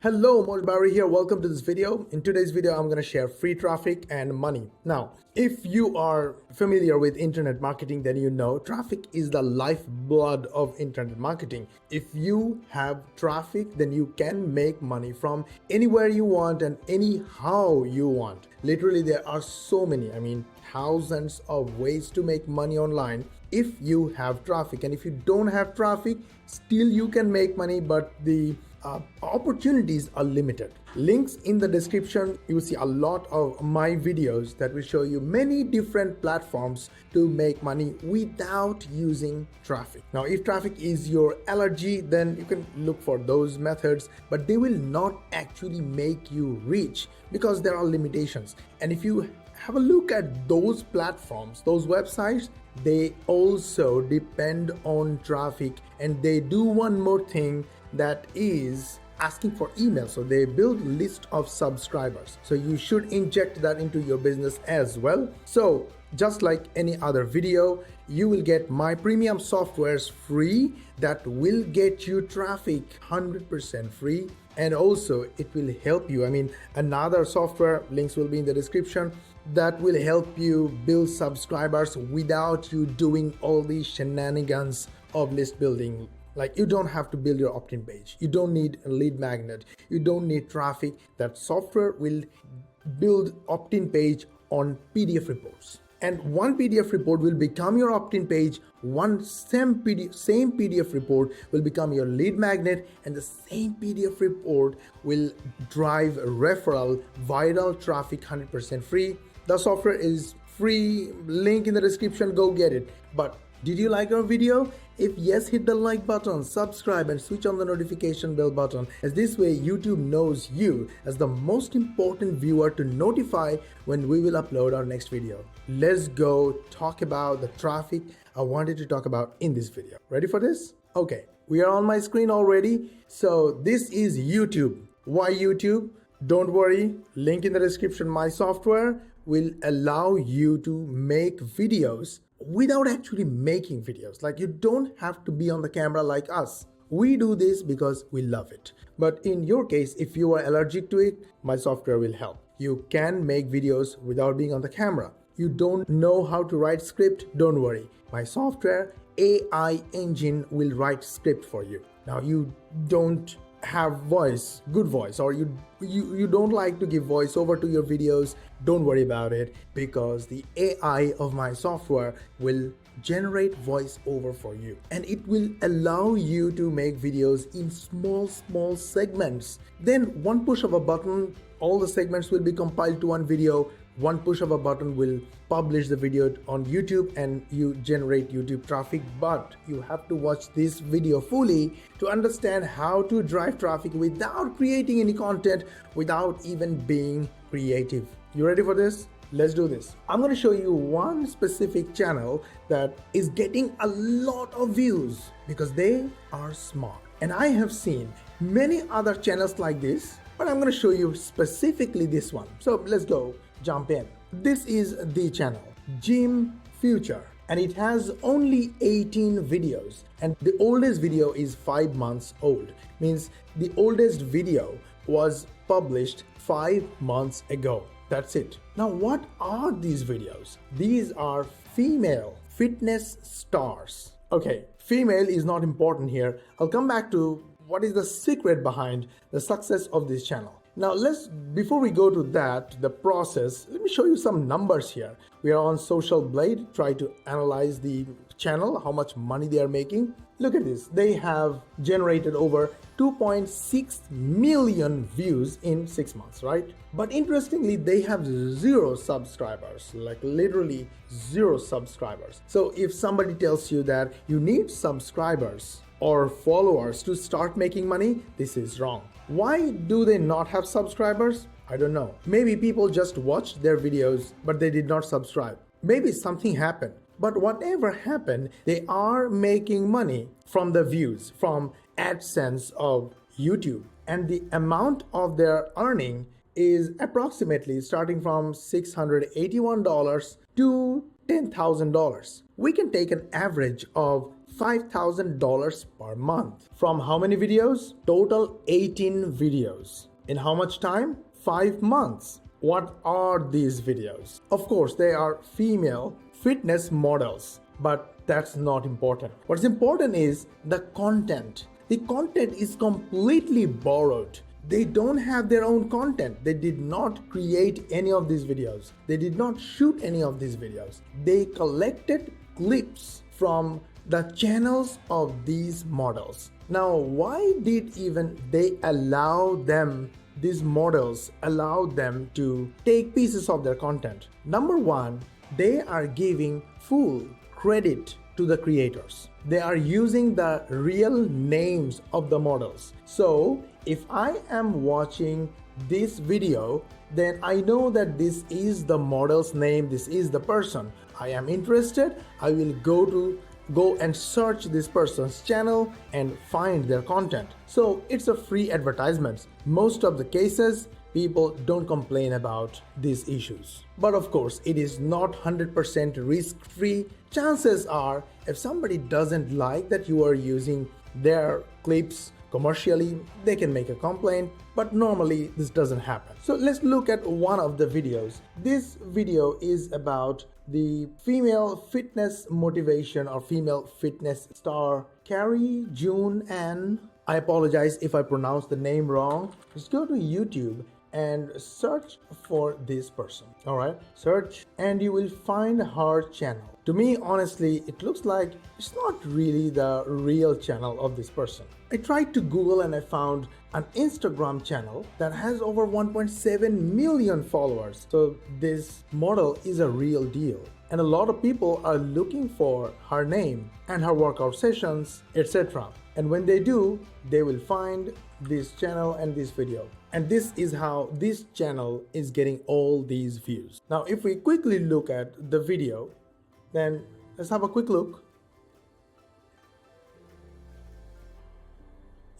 Hello, Mosh Bari here. Welcome to this video. In today's video, I'm going to share free traffic and money. Now, if you are familiar with internet marketing, then you know traffic is the lifeblood of internet marketing. If you have traffic, then you can make money from anywhere you want and anyhow you want. Literally, there are so many, thousands of ways to make money online if you have traffic. And if you don't have traffic, still you can make money, but the opportunities are limited. Links in the description. You will see a lot of my videos that will show you many different platforms to make money without using traffic. Now, if traffic is your allergy, then you can look for those methods, but they will not actually make you rich because there are limitations. And if you have a look at those platforms, those websites, they also depend on traffic, and they do one more thing, that is asking for email. So they build list of subscribers. So you should inject that into your business as well. So just like any other video, you will get my premium softwares free that will get you traffic 100% free. And also it will help you. Another software, links will be in the description, that will help you build subscribers without you doing all these shenanigans of list building. Like, you don't have to build your opt-in page. You don't need a lead magnet. You don't need traffic. That software will build opt-in page on PDF reports. And one PDF report will become your opt-in page. One same PDF report will become your lead magnet, and the same PDF report will drive referral, viral traffic 100% free. The software is free. Link in the description. Go get it. But did you like our video? If yes, hit the like button, subscribe, and switch on the notification bell button, as this way YouTube knows you as the most important viewer to notify when we will upload our next video. Let's go talk about the traffic I wanted to talk about in this video. Ready for this? Okay, we are on my screen already. So this is YouTube. Why YouTube? Don't worry, link in the description. My software will allow you to make videos without actually making videos. Like, you don't have to be on the camera like us. We do this because we love it. But in your case, if you are allergic to it, my software will help. You can make videos without being on the camera. You don't know how to write script? Don't worry. My software AI engine will write script for you. Now, you don't have good voice, or you don't like to give voiceover to your videos, don't worry about it, because the AI of my software will generate voiceover for you, and it will allow you to make videos in small segments. Then one push of a button, all the segments will be compiled to one video. One push of a button will publish the video on YouTube, and you generate YouTube traffic. But you have to watch this video fully to understand how to drive traffic without creating any content, without even being creative. You ready for this? Let's do this. I'm going to show you one specific channel that is getting a lot of views because they are smart. And I have seen many other channels like this, but I'm going to show you specifically this one. So let's go. Jump in. This is the channel, Gym Future, and it has only 18 videos, and the oldest video is 5 months old. Means the oldest video was published 5 months ago. That's it. Now, what are these videos? These are female fitness stars. Okay, female is not important here. I'll come back to what is the secret behind the success of this channel. Now, before we go to that, the process, let me show you some numbers here. We are on Social Blade, try to analyze the channel, how much money they are making. Look at this. They have generated over 2.6 million views in 6 months, right? But interestingly, they have 0 subscribers, like literally 0 subscribers. So if somebody tells you that you need subscribers or followers to start making money, this is wrong. Why do they not have subscribers? I don't know. Maybe people just watched their videos, but they did not subscribe. Maybe something happened. But whatever happened, they are making money from the views, from AdSense of YouTube. And the amount of their earning is approximately starting from $681 to $10,000. We can take an average of $5,000 per month. From how many videos? Total 18 videos. In how much time? 5 months. What are these videos? Of course, they are female fitness models, but that's not important. What's important is the content. The content is completely borrowed. They don't have their own content. They did not create any of these videos. They did not shoot any of these videos. They collected clips from the channels of these models. Now, why did even they allow them, these models allow them to take pieces of their content? Number one, they are giving full credit to the creators. They are using the real names of the models. So if I am watching this video, then I know that this is the model's name, this is the person. I am interested, I will go and search this person's channel and find their content. So it's a free advertisement. Most of the cases, people don't complain about these issues. But of course, it is not 100% risk-free. Chances are, if somebody doesn't like that you are using their clips commercially, they can make a complaint, but normally this doesn't happen. So let's look at one of the videos. This video is about the female fitness motivation or female fitness star Carrie June Ann. I apologize if I pronounce the name wrong. Just go to YouTube and search for this person. All right, search and you will find her channel. To me, honestly, it looks like it's not really the real channel of this person. I tried to Google and I found an Instagram channel that has over 1.7 million followers. So this model is a real deal. And a lot of people are looking for her name and her workout sessions, etc. And when they do, they will find this channel and this video. And this is how this channel is getting all these views. Now, if we quickly look at the video, then let's have a quick look.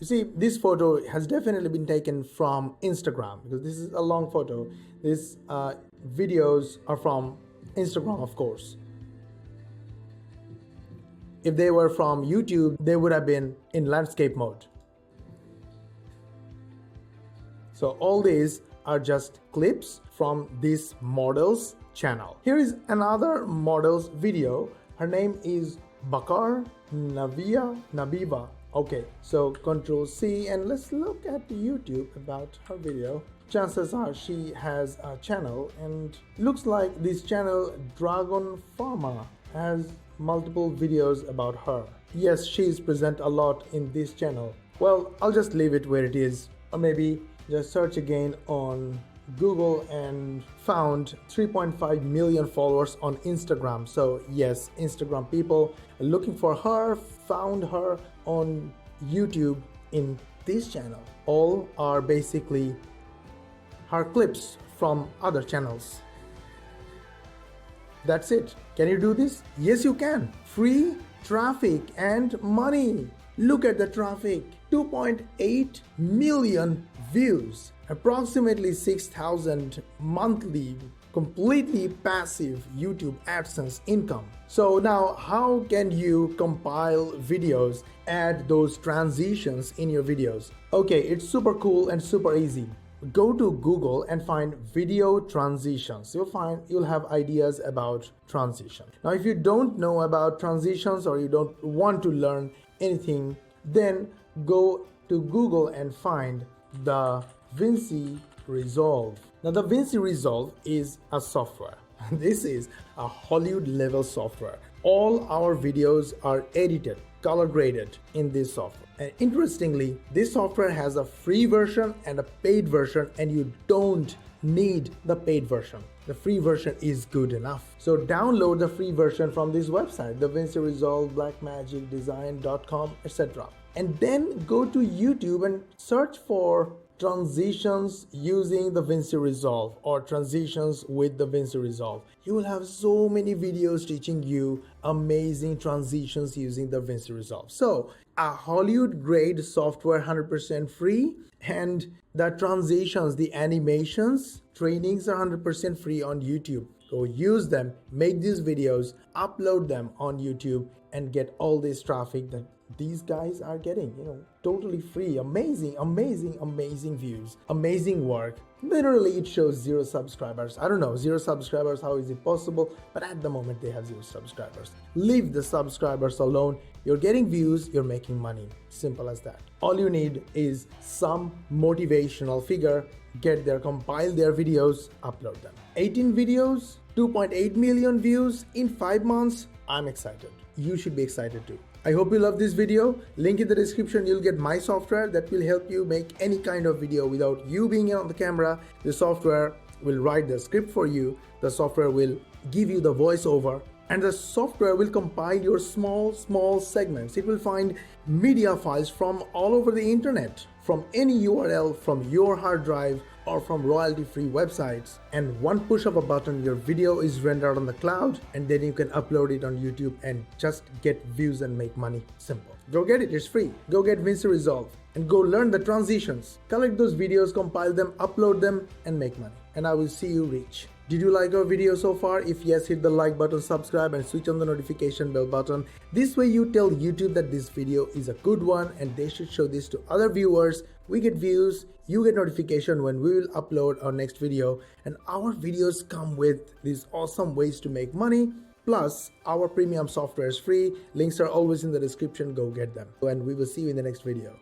You see, this photo has definitely been taken from Instagram because this is a long photo. These videos are from Instagram, of course. If they were from YouTube, they would have been in landscape mode. So all these are just clips from this model's channel. Here is another model's video. Her name is Bakar Nabiva. Okay, so Control C and let's look at YouTube about her video. Chances are she has a channel and looks like this channel Dragon Pharma has multiple videos about her. Yes, she is present a lot in this channel. Well, I'll just leave it where it is, or maybe just search again on Google and found 3.5 million followers on Instagram. So yes, Instagram people looking for her found her on YouTube in this channel. All are basically her clips from other channels. That's it. Can you do this? Yes, you can. Free traffic and money. Look at the traffic. 2.8 million views, approximately 6,000 monthly, completely passive YouTube AdSense income. So now how can you compile videos, add those transitions in your videos? Okay, it's super cool and super easy. Go to Google and find video transitions. You'll have ideas about transition. Now, if you don't know about transitions or you don't want to learn anything, then go to Google and find the Vinci Resolve. Now, the Vinci Resolve is a software. This is a Hollywood level software. All our videos are edited, color graded in this software. And interestingly, this software has a free version and a paid version, and you don't need the paid version. The free version is good enough. So download the free version from this website, the Vinci Resolve, blackmagicdesign.com, etc. And then go to YouTube and search for transitions using the Vinci Resolve or transitions with the Vinci Resolve. You will have so many videos teaching you amazing transitions using the Vinci Resolve. So a Hollywood grade software, 100% free, and the transitions, the animations, trainings are 100% free on YouTube. Go use them, make these videos, upload them on YouTube, and get all this traffic that these guys are getting, totally free. Amazing, amazing, amazing views, amazing work. Literally, it shows 0 subscribers. I don't know, 0 subscribers, how is it possible? But at the moment, they have 0 subscribers. Leave the subscribers alone. You're getting views, you're making money. Simple as that. All you need is some motivational figure. Get there, compile their videos, upload them. 18 videos, 2.8 million views in 5 months. I'm excited. You should be excited too. I hope you love this video. Link in the description. You'll get my software that will help you make any kind of video without you being on the camera. The software will write the script for you. The software will give you the voiceover. And the software will compile your small segments. It will find media files from all over the internet, from any URL, from your hard drive, or from royalty-free websites. And one push of a button, your video is rendered on the cloud, and then you can upload it on YouTube and just get views and make money. Simple. Go get it, it's free. Go get Vinci Resolve and go learn the transitions. Collect those videos, compile them, upload them, and make money. And I will see you rich. Did you like our video so far? If yes, hit the like button, subscribe, and switch on the notification bell button. This way you tell YouTube that this video is a good one and they should show this to other viewers. We get views, you get notification when we will upload our next video, and our videos come with these awesome ways to make money. Plus, our premium software is free. Links are always in the description. Go get them. And we will see you in the next video.